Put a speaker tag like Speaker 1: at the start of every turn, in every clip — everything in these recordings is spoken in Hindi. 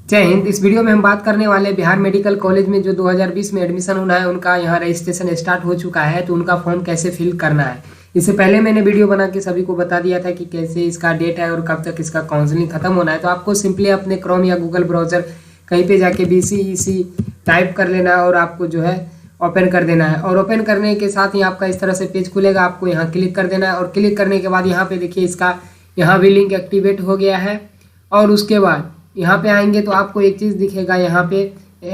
Speaker 1: जय हिंद। इस वीडियो में हम बात करने वाले हैं बिहार मेडिकल कॉलेज में जो 2020 में एडमिशन होना है, उनका यहाँ रजिस्ट्रेशन स्टार्ट हो चुका है। तो उनका फॉर्म कैसे फिल करना है, इससे पहले मैंने वीडियो बना के सभी को बता दिया था कि कैसे इसका डेट है और कब तक इसका काउंसलिंग खत्म होना है। तो आपको सिंपली अपने क्रोम या गूगल ब्राउजर कहीं पे जाके BCEC टाइप कर लेना है और आपको जो है ओपन कर देना है। और ओपन करने के साथ ही आपका इस तरह से पेज खुलेगा, आपको यहाँ क्लिक कर देना है। और क्लिक करने के बाद यहाँ पे देखिए इसका यहाँ भी लिंक एक्टिवेट हो गया है। और उसके बाद यहाँ पे आएंगे तो आपको एक चीज़ दिखेगा, यहाँ पे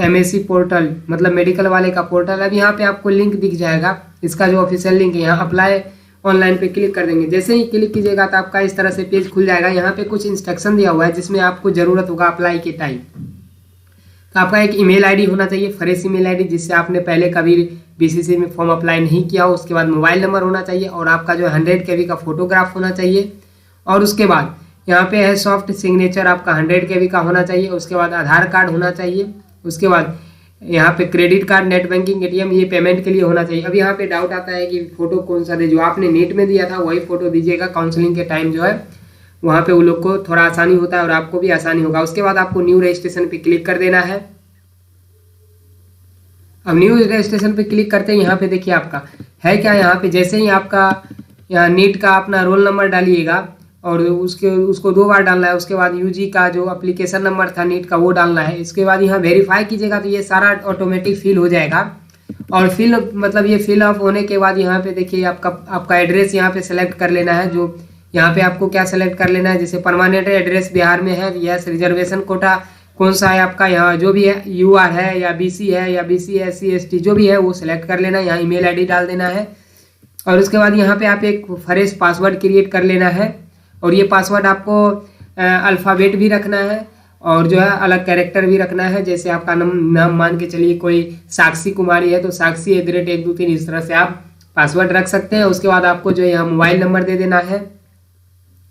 Speaker 1: MSc पोर्टल मतलब मेडिकल वाले का पोर्टल। अब यहाँ पे आपको लिंक दिख जाएगा, इसका जो ऑफिशियल लिंक है। यहाँ अप्लाई ऑनलाइन पे क्लिक कर देंगे। जैसे ही क्लिक कीजिएगा तो आपका इस तरह से पेज खुल जाएगा। यहाँ पे कुछ इंस्ट्रक्शन दिया हुआ है जिसमें आपको ज़रूरत होगा अप्लाई के टाइम। तो आपका एक ईमेल आईडी होना चाहिए, फ्रेश ईमेल आईडी, जिससे आपने पहले कभी BCC में फॉर्म अप्लाई नहीं किया हो। उसके बाद मोबाइल नंबर होना चाहिए और आपका जो 100 KB का फोटोग्राफ होना चाहिए। और उसके बाद यहाँ पे है सॉफ्ट सिग्नेचर, आपका 100 KB का होना चाहिए। उसके बाद आधार कार्ड होना चाहिए। उसके बाद यहाँ पे credit card, net banking, ATM, ये पेमेंट के लिए होना चाहिए। अब यहाँ पे डाउट आता है कि फोटो कौन सा दे, जो आपने नेट में दिया था वही फोटो दीजिएगा। काउंसलिंग के टाइम जो है वहाँ पे वो लोग को थोड़ा आसानी होता है और आपको भी आसानी होगा। उसके बाद आपको न्यू रजिस्ट्रेशन पे क्लिक कर देना है। अब न्यू रजिस्ट्रेशन पे क्लिक करते हैं, यहाँ पे देखिए आपका है क्या। यहाँ पे जैसे ही आपका यहाँ नीट का अपना रोल नंबर डालिएगा और उसको 2 बार डालना है। उसके बाद UG का जो एप्लीकेशन नंबर था नीट का वो डालना है। इसके बाद यहाँ वेरीफाई कीजिएगा तो ये सारा ऑटोमेटिक फिल हो जाएगा। और फिल मतलब ये फिल अप होने के बाद यहाँ पे देखिए आपका एड्रेस यहाँ पे सेलेक्ट कर लेना है। जो यहाँ पे आपको क्या सेलेक्ट कर लेना है, जैसे परमानेंट एड्रेस बिहार में है, यस, रिजर्वेशन कोटा कौन सा है आपका, यहाँ जो भी है UR है या BC है या BC SC ST जो भी है वो सिलेक्ट कर लेना है। यहाँ ईमेल आईडी डाल देना है। और उसके बाद यहाँ पे आप एक फ्रेश पासवर्ड क्रिएट कर लेना है। और ये पासवर्ड आपको अल्फ़ाबेट भी रखना है और जो है अलग कैरेक्टर भी रखना है। जैसे आपका नाम मान के चलिए कोई साक्षी कुमारी है तो साक्षी @ 1 2 3 इस तरह से आप पासवर्ड रख सकते हैं। उसके बाद आपको जो है यहाँ मोबाइल नंबर दे देना है,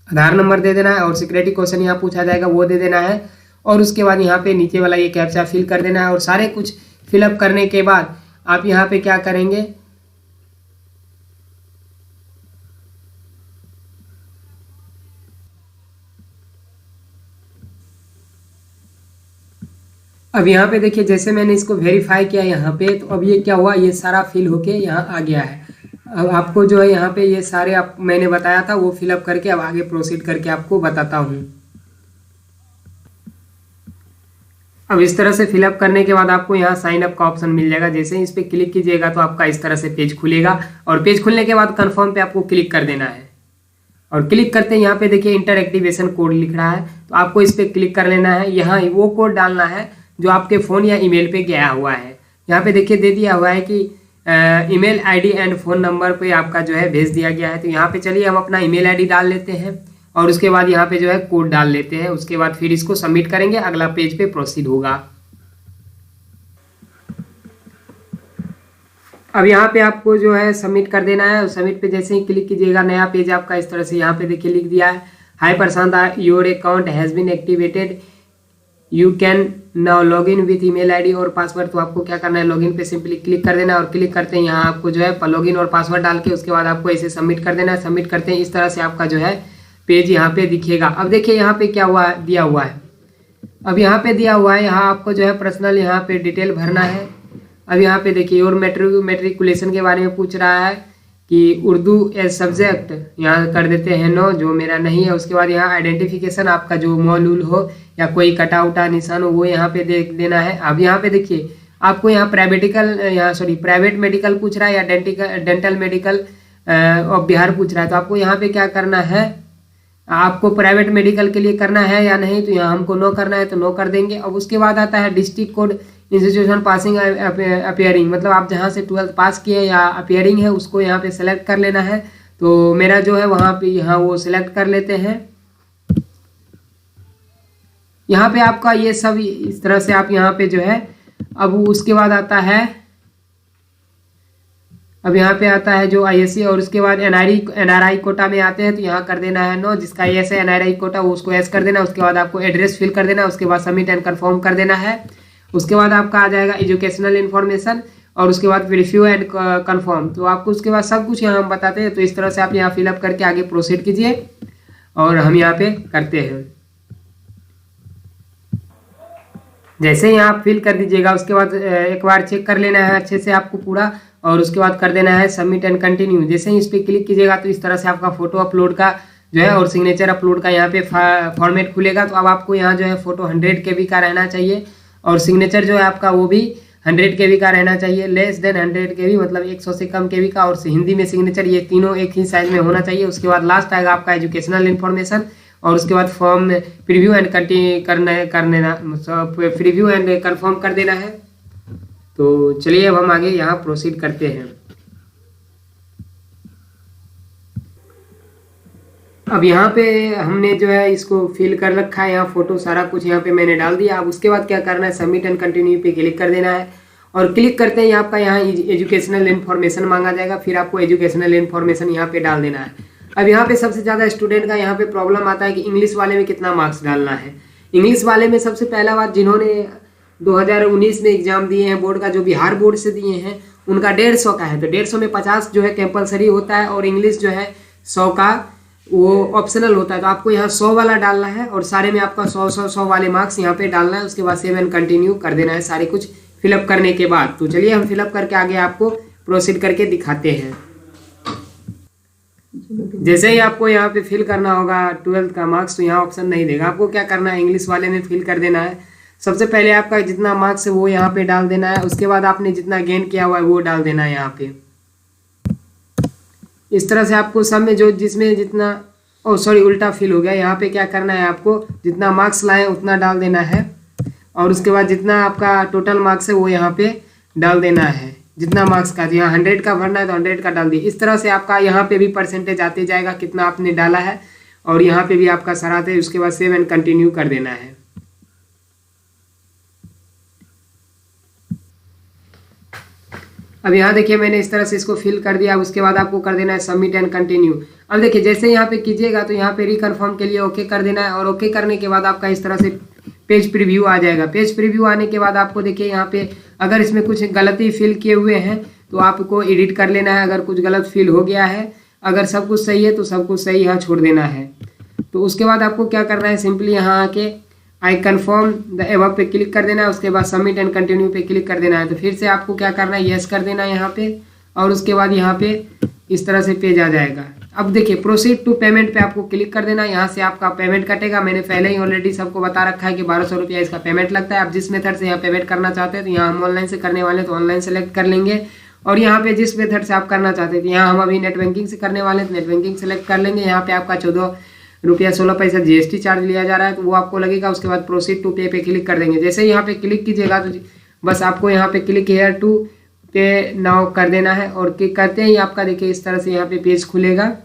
Speaker 1: आधार नंबर दे देना है और सिक्योरिटी क्वेश्चन यहाँ पूछा जाएगा वो दे देना है। और उसके बाद यहाँ पे नीचे वाला ये कैप्चा फिल कर देना है। और सारे कुछ फिलअप करने के बाद आप यहाँ पे क्या करेंगे, अब यहाँ पे देखिए जैसे मैंने इसको वेरीफाई किया यहाँ पे, तो अब ये क्या हुआ, ये सारा फिल होके यहाँ आ गया है। अब आपको जो है यहाँ पे ये सारे मैंने बताया था वो फिलअप करके अब आगे प्रोसीड करके आपको बताता हूँ। अब इस तरह से फिलअप करने के बाद आपको यहाँ साइन अप का ऑप्शन मिल जाएगा। जैसे ही इस पर क्लिक कीजिएगा तो आपका इस तरह से पेज खुलेगा। और पेज खुलने के बाद कन्फर्म पे आपको क्लिक कर देना है। और क्लिक करते हैं यहाँ पे देखिए इंटर एक्टिवेशन कोड लिख रहा है, तो आपको इस पर क्लिक कर लेना है। यहाँ वो कोड डालना है जो आपके फ़ोन या ईमेल पे गया हुआ है। यहाँ पे देखिए दे दिया हुआ है कि email ID and phone number पे आपका जो है भेज दिया गया है। तो यहाँ पे चलिए हम अपना ईमेल आईडी डाल लेते हैं और उसके बाद यहाँ पे जो है कोड डाल लेते हैं। उसके बाद फिर इसको सबमिट करेंगे, अगला पेज पे प्रोसीड होगा। अब यहाँ पे आपको जो है सबमिट कर देना है। सबमिट पे जैसे ही क्लिक कीजिएगा नया पेज आपका इस तरह से यहाँ पे देखिए लिख दिया है, hi Prashant, your account has been activated, you can now log in with email ID और पासवर्ड। तो आपको क्या करना है, लॉगिन पे सिंपली क्लिक कर देना है। और क्लिक करते हैं यहाँ आपको जो है लॉगिन और पासवर्ड डाल के उसके बाद आपको इसे सबमिट कर देना है। सबमिट करते हैं इस तरह से आपका जो है पेज यहाँ पे दिखेगा। अब देखिए यहाँ पे क्या हुआ दिया हुआ है, अब यहाँ पे दिया हुआ है यहाँ आपको जो है पर्सनल यहाँ पे डिटेल भरना है। अब यहाँ पे देखिए और मेट्रिकुलेशन के बारे में पूछ रहा है कि उर्दू एज सब्जेक्ट यहाँ कर देते हैं नो, जो मेरा नहीं है। उसके बाद यहाँ आइडेंटिफिकेशन आपका जो मौलूल हो या कोई कटा उटा निशान हो वो यहाँ पे देख देना है। अब यहाँ पे देखिए आपको यहाँ प्राइवेट मेडिकल पूछ रहा है या डेंटल मेडिकल ऑफ बिहार पूछ रहा है। तो आपको यहाँ पे क्या करना है, आपको प्राइवेट मेडिकल के लिए करना है या नहीं, तो यहाँ हमको नो करना है तो नो कर देंगे। अब उसके बाद आता है district code, institution passing appearing, मतलब आप जहाँ से 12th पास किए या अपियरिंग है उसको यहाँ पे सेलेक्ट कर लेना है। तो मेरा जो है वहाँ पे यहाँ वो सिलेक्ट कर लेते हैं। यहाँ पे आपका ये सब इस तरह से आप यहाँ पे जो है, अब उसके बाद आता है, अब यहाँ पे आता है जो ISC और उसके बाद NRI कोटा में आते हैं तो यहाँ कर देना है नो, जिसका यस है NRI कोटा वो उसको यस कर देना। उसके बाद आपको एड्रेस फिल कर देना, उसके बाद सबमिट एंड कन्फर्म कर देना है। उसके बाद आपका आ जाएगा एजुकेशनल इन्फॉर्मेशन और उसके बाद वेरीफाई एंड कन्फर्म। तो आपको उसके बाद सब कुछ यहाँ हम बताते हैं। तो इस तरह से आप यहाँ फिलअप करके आगे प्रोसीड कीजिए और हम यहाँ पे करते हैं। जैसे ही आप फिल कर दीजिएगा उसके बाद एक बार चेक कर लेना है अच्छे से आपको पूरा, और उसके बाद कर देना है सबमिट एंड कंटिन्यू। जैसे ही इस पर क्लिक कीजिएगा तो इस तरह से आपका फोटो अपलोड का जो है और सिग्नेचर अपलोड का यहाँ पे फॉर्मेट खुलेगा। तो अब आपको यहाँ जो है फोटो 100 KB का रहना चाहिए और सिग्नेचर जो है आपका वो भी 100 KB का रहना चाहिए, लेस देन 100 KB मतलब 100 से कम KB का, और हिंदी में सिग्नेचर, ये तीनों एक ही साइज में होना चाहिए। उसके बाद लास्ट आएगा आपका एजुकेशनल इन्फॉर्मेशन, और उसके बाद form preview and preview and confirm कर देना है। तो चलिए अब हम आगे यहाँ प्रोसीड करते हैं। अब यहाँ पे हमने जो है इसको फिल कर रखा है, यहाँ फोटो सारा कुछ यहाँ पे मैंने डाल दिया। अब उसके बाद क्या करना है, सबमिट एंड कंटिन्यू पे क्लिक कर देना है, और क्लिक करते ही आपका यहाँ एजुकेशनल इन्फॉर्मेशन मांगा जाएगा। फिर आपको एजुकेशनल इन्फॉर्मेशन यहाँ पे डाल देना है। अब यहाँ पे सबसे ज़्यादा स्टूडेंट का यहाँ पे प्रॉब्लम आता है कि इंग्लिश वाले में कितना मार्क्स डालना है। इंग्लिश वाले में सबसे पहला बात, जिन्होंने 2019 में एग्जाम दिए हैं बोर्ड का, जो बिहार बोर्ड से दिए हैं, उनका 150 का है। तो 150 में 50 जो है कंपलसरी होता है, और इंग्लिश जो है 100 का वो ऑप्शनल होता है। तो आपको यहाँ 100 वाला डालना है, और सारे में आपका 100 वाले मार्क्स यहाँ पे डालना है। उसके बाद सेव एंड कंटिन्यू कर देना है सारे कुछ फिलअप करने के बाद। तो चलिए हम फिलअप करके आगे आपको प्रोसीड करके दिखाते हैं। जैसे ही आपको यहाँ पे फिल करना होगा 12th का मार्क्स, तो यहाँ ऑप्शन नहीं देगा। आपको क्या करना है, इंग्लिश वाले में फिल कर देना है। सबसे पहले आपका जितना मार्क्स है वो यहाँ पे डाल देना है। उसके बाद आपने जितना गेन किया हुआ है वो डाल देना है यहाँ पे। इस तरह से आपको सब में जो जिसमें जितना, ओ सॉरी उल्टा फिल हो गया। यहाँ पे क्या करना है, आपको जितना मार्क्स लाए उतना डाल देना है, और उसके बाद जितना आपका टोटल मार्क्स है वो यहाँ पे डाल देना है। जितना मार्क्स का, यहाँ 100 का भरना है तो 100 का डाल दिए। इस तरह से आपका यहाँ पे भी परसेंटेज आते जाएगा कितना आपने डाला है, और यहाँ पे भी आपका सराहते है। उसके बाद सेव एंड कंटिन्यू कर देना है। अब यहाँ देखिए मैंने इस तरह से इसको फिल कर दिया। उसके बाद आपको कर देना है सबमिट एंड कंटिन्यू। अब देखिए जैसे यहाँ पे कीजिएगा तो यहाँ पे रिकन्फर्म के लिए ओके कर देना है, और ओके करने के बाद आपका इस तरह से पेज प्रीव्यू आ जाएगा। पेज प्रीव्यू आने के बाद आपको देखिए यहाँ पे अगर इसमें कुछ गलती फिल किए हुए हैं तो आपको एडिट कर लेना है। अगर कुछ गलत फिल हो गया है, अगर सब कुछ सही है तो सब कुछ सही यहाँ छोड़ देना है। तो उसके बाद आपको क्या करना है, सिंपली यहाँ आके आई कन्फर्म द एबव पे क्लिक कर देना है। उसके बाद सबमिट एंड कंटिन्यू पे क्लिक कर देना है। तो फिर से आपको क्या करना है, यस कर देना है यहाँ पे, और उसके बाद यहाँ पे इस तरह से पेज आ जाएगा। अब देखिए प्रोसीड टू पेमेंट पे आपको क्लिक कर देना है। यहाँ से आपका पेमेंट कटेगा। मैंने पहले ही ऑलरेडी सबको बता रखा है कि 1200 रुपया इसका पेमेंट लगता है। आप जिस मेथड से यहाँ पेमेंट करना चाहते हैं, तो यहाँ हम ऑनलाइन से करने वाले तो ऑनलाइन सेलेक्ट कर लेंगे, और यहाँ पे जिस मेथड से आप करना चाहते हैं, तो यहाँ हम अभी नेट बैंकिंग से करने वाले तो नेट बैंकिंग सेलेक्ट कर लेंगे। यहाँ पे आपका 14 रुपया 16 पैसा GST चार्ज लिया जा रहा है, तो वो आपको लगेगा। उसके बाद प्रोसीड टू पे पे क्लिक कर देंगे। जैसे ही यहाँ पे क्लिक कीजिएगा तो बस आपको यहाँ पे क्लिक हेयर टू पे नाउ कर देना है, और क्लिक करते ही आपका देखिए इस तरह से यहाँ पे पेज खुलेगा।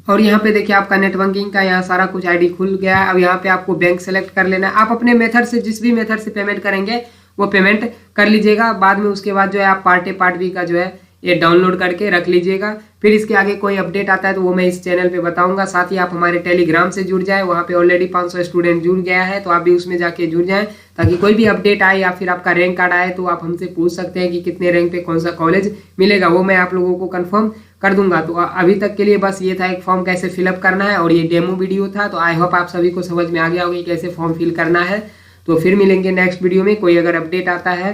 Speaker 1: और यहाँ पे देखिए आपका नेट बैंकिंग का यहाँ सारा कुछ ID खुल गया है। अब यहाँ पे आपको बैंक सेलेक्ट कर लेना है। आप अपने मेथड से जिस भी मेथड से पेमेंट करेंगे वो पेमेंट कर लीजिएगा बाद में। उसके बाद जो है आप पार्ट बी का जो है ये डाउनलोड करके रख लीजिएगा। फिर इसके आगे कोई अपडेट आता है तो वो मैं इस चैनल पे बताऊंगा। साथ ही आप हमारे टेलीग्राम से जुड़ जाए, वहाँ पे ऑलरेडी 500 स्टूडेंट जुड़ गया है, तो आप भी उसमें जाके जुड़ जाएं, ताकि कोई भी अपडेट आए या फिर आपका रैंक कार्ड आए तो आप हमसे पूछ सकते हैं कि कितने रैंक पे कौन सा कॉलेज मिलेगा, वो मैं आप लोगों को कन्फर्म कर दूंगा। तो अभी तक के लिए बस ये था एक फॉर्म कैसे फिलअप करना है, और ये डेमो वीडियो था। तो आई होप आप सभी को समझ में आ गया होगा कैसे फॉर्म फिल करना है। तो फिर मिलेंगे नेक्स्ट वीडियो में, कोई अगर अपडेट आता है।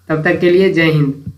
Speaker 1: तब तक के लिए जय हिंद।